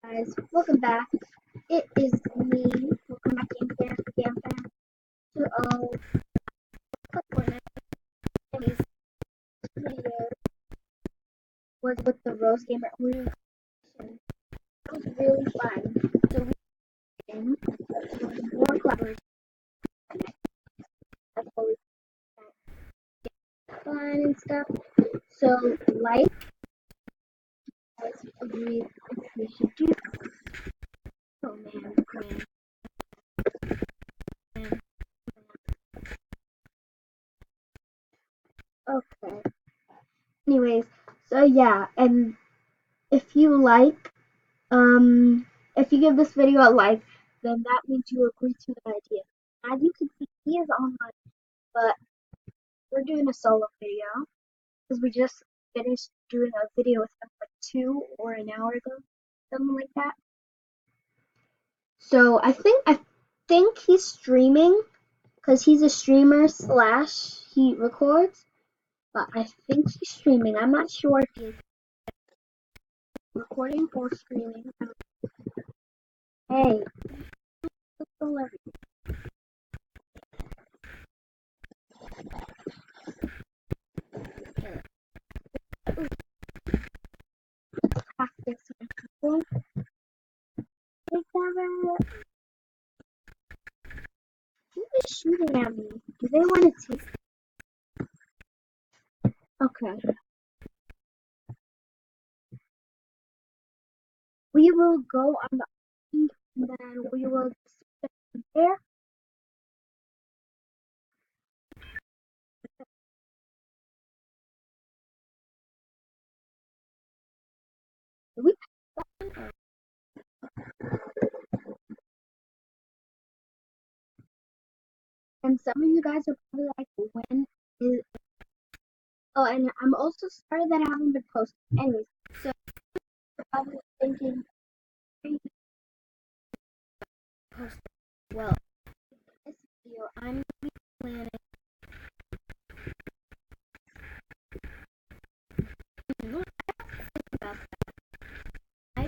Guys, welcome back. It is me. Welcome back again to FORTNITE. This video was with the Rose Gamer Reaction. It was really fun. So we can more collaboration. That's always fun and stuff. So like, guys, agree we should do. Oh man. Okay. Anyways, so yeah, and if you like, if you give this video a like, then that means you agree to the idea. As you can see, he is online, but we're doing a solo video because we just finished doing a video with him like 2 or an hour ago, something like that. So I think he's streaming because he's a streamer slash he records, but I think he's streaming. I'm not sure if he's recording or streaming. Hey, practice my people. Who is shooting at me? Do they want to take? Okay. We will go on the island and then we will sit there. We and some of you guys are probably like, when is? Oh, and I'm also sorry that I haven't been posting. Anyways, so you're probably thinking, post well. This video, I'm gonna be planning. You know what? I have to think about that. I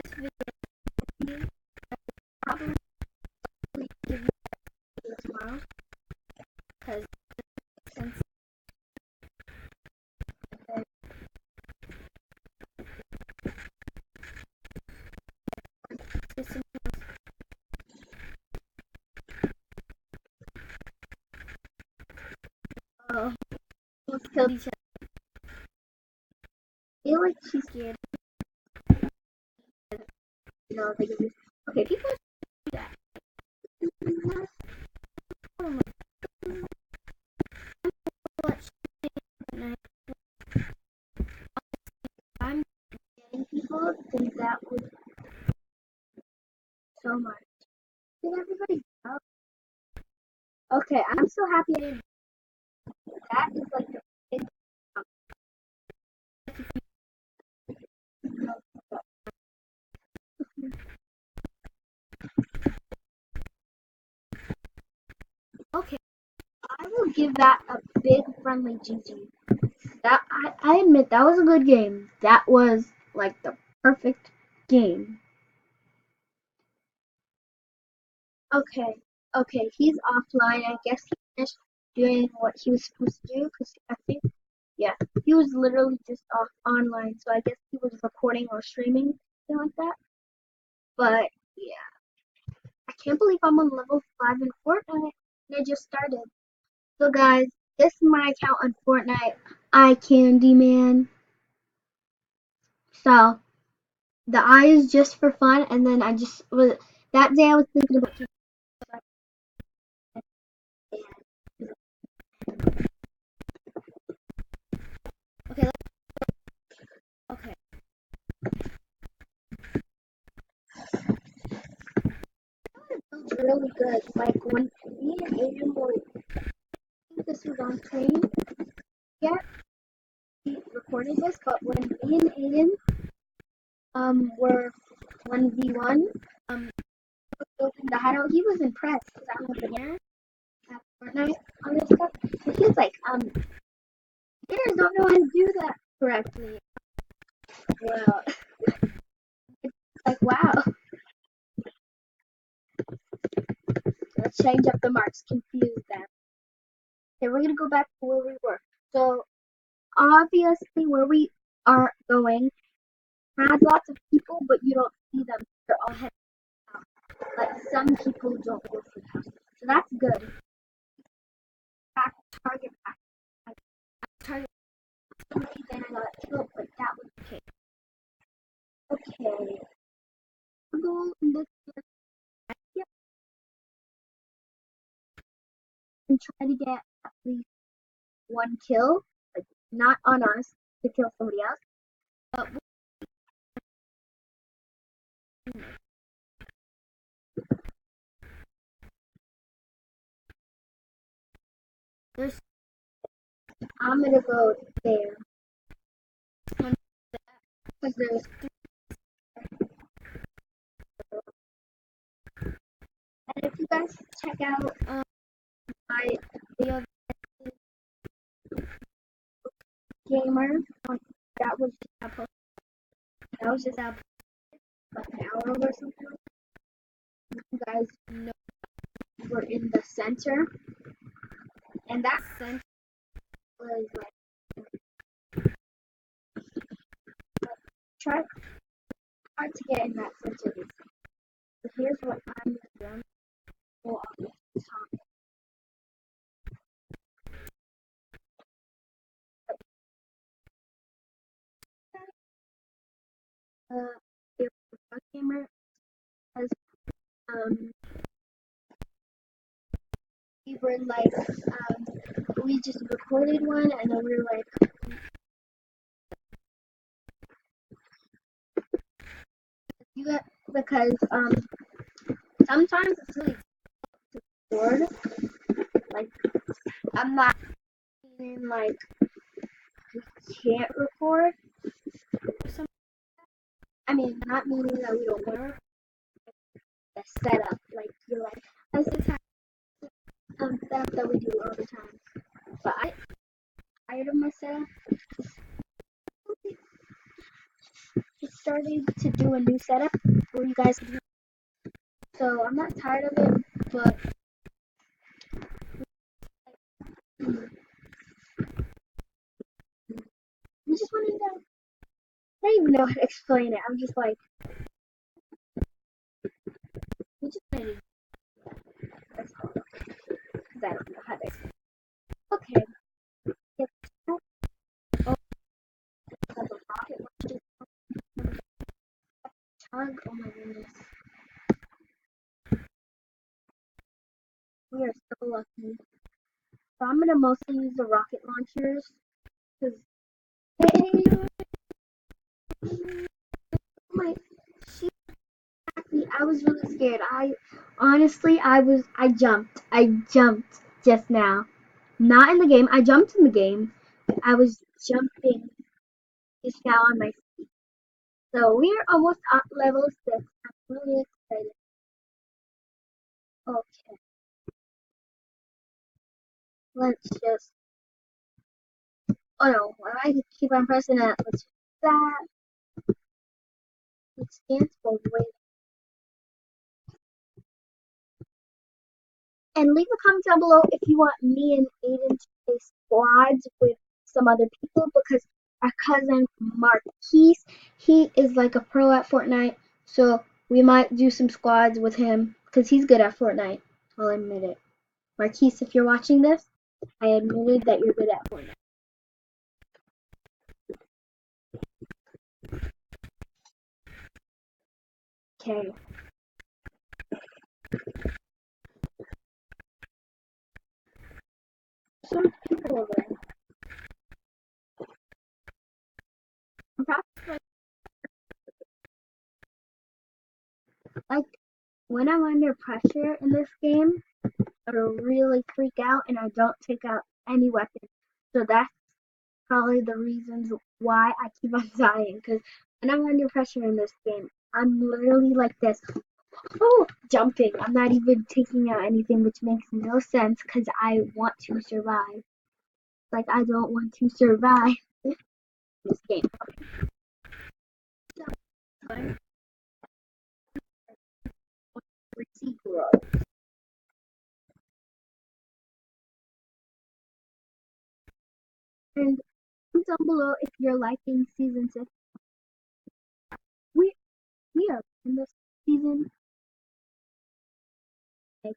this video probably give you guys tomorrow because since let's kill each other. I feel like she's scared. No, they can just okay. People do that. I'm getting people think that would so much. Did everybody go? Okay, I'm so happy I didn't. That is like the big. Okay, I will give that a big friendly GG. That I admit that was a good game. That was like the perfect game. Okay, okay, he's offline. I guess he finished doing what he was supposed to do because I think, yeah, he was literally just off online. So I guess he was recording or streaming, something like that. But yeah, I can't believe I'm on level 5 in Fortnite and I just started. So guys, this is my account on Fortnite, iCandyman. So the eye is just for fun, and then I just was that day I was thinking about. Okay, okay. It feels really good. Like when me and Aiden were, I think this was on screen. Yeah, we recorded this, but when me and Aiden were 1v1, opened the hideout, he was impressed because I'm a beginner at Fortnite on this stuff. So he was like, beginners don't know how to do that correctly. Well, it's like Wow. Let's change up the marks. Confuse them. Okay, we're gonna go back to where we were. So obviously, where we are going has lots of people, but you don't see them. They're all heading out. Like some people don't go for the house, so that's good. Back target back. Target. Okay, then I got killed, but that was okay. Okay. Our goal in this area and try to get at least one kill, like not on us to kill somebody else, but there's. I'm gonna go there because there's. And if you guys check out my video gamer, that was just up like an hour or something. You guys know we're in the center, and that center was like try hard to get in that center. So here's what I'm gonna do. Go off the top. The gamer has we were like we just recorded one and then we were like you got because sometimes it's really bored. Like I'm not meaning like we can't record. I mean not meaning that we don't want the setup. Like you're like that's the type setup that we do all the time. But I tired of my setup. Just started to do a new setup for you guys. So I'm not tired of it, but we just wanted to. I don't even know how to explain it. I'm just like we just wanted to. That's all. Because I don't know how to explain. Okay. Get oh, has a rocket launcher. Tug. Oh my goodness. We are so lucky. So I'm gonna mostly use the rocket launchers because my she attacked me. I was really scared. I honestly I jumped just now. Not in the game. I jumped in the game. I was jumping just now on my feet. So we're almost at level 6. I'm really excited. Okay, let's just. Oh no, why do I keep on pressing it? Let's do that. It stands for wait. And leave a comment down below if you want me and Aiden to play squads with some other people because our cousin Marquise, he is like a pro at Fortnite. So we might do some squads with him because he's good at Fortnite. I'll admit it. Marquise, if you're watching this, I admitted that you're good at Fortnite. Okay. Some people over there. I'm probably like when I'm under pressure in this game, I really freak out and I don't take out any weapons. So that's probably the reasons why I keep on dying. Because when I'm under pressure in this game, I'm literally like this. Oh, jumping. I'm not even taking out anything, which makes no sense because I want to survive. Like I don't want to survive this game. comment down below if you're liking season 6. We we are in this season. Like,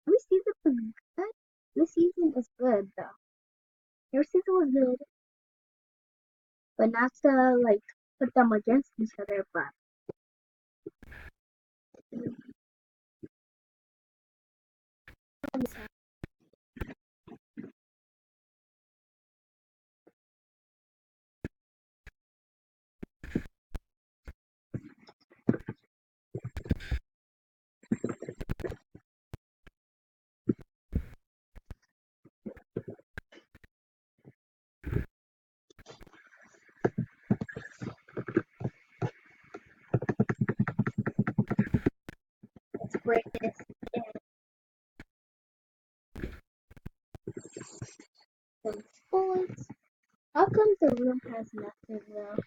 this season was good. This season is good though. Your season was good, but not to like put them against each other. But let's break this in some bullets. How come the room has nothing though?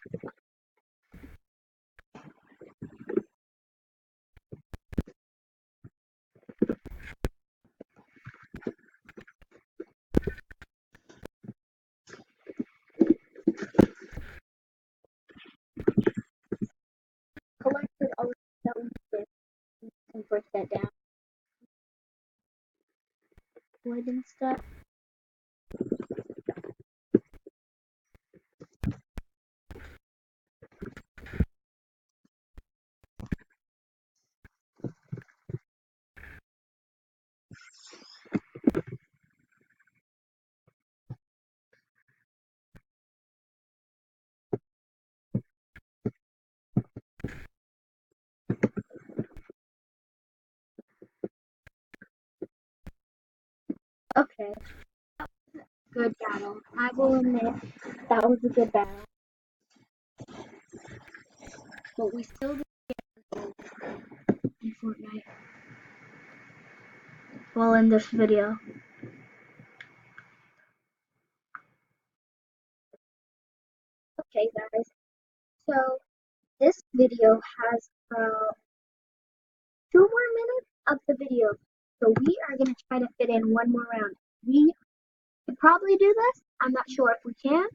Collected all the stuff that we did and break that down. Wood and stuff. Okay, good battle. I will admit that was a good battle, but we still did in Fortnite. Well, in this video. Okay, guys. So this video has 2 more minutes of the video. So we are gonna try to fit in one more round. We could probably do this. I'm not sure if we can.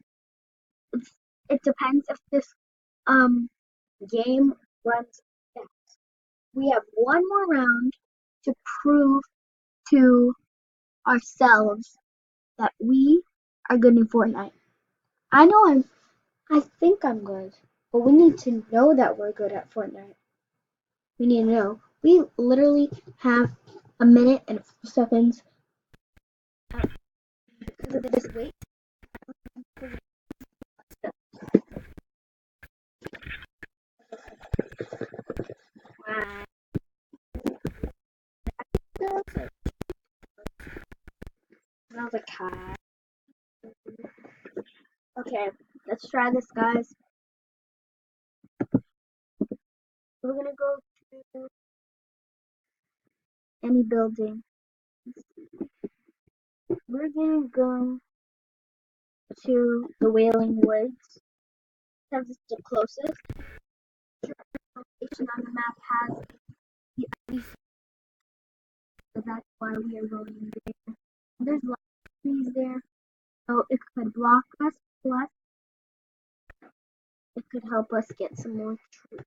It depends if this game runs fast. We have one more round to prove to ourselves that we are good in Fortnite. I think I'm good, but we need to know that we're good at Fortnite. We need to know. We literally have a minute and 4 seconds because of this wait. Wow. Smells like cat. Okay, let's try this, guys. We're gonna go to any building. We're gonna go to the Wailing Woods because it's the closest. Location on the map has the ice, so that's why we are going there. There's lots of trees there, so it could block us, plus it could help us get some more trees.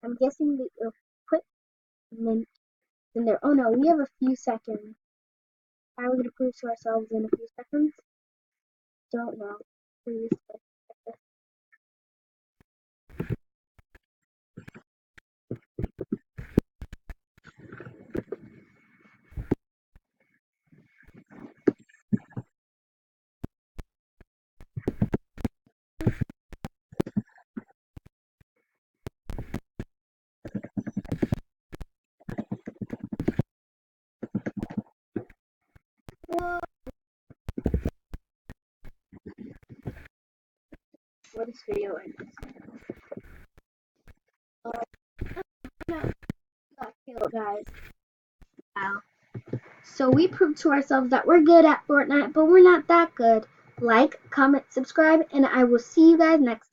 I'm guessing the equipment in there. Oh no, we have a few seconds. How are we going to prove to ourselves in a few seconds? Don't know. Please. Whoa. For this video ends. No, got killed, guys. Wow. So we proved to ourselves that we're good at Fortnite, but we're not that good. Like, comment, subscribe, and I will see you guys next time.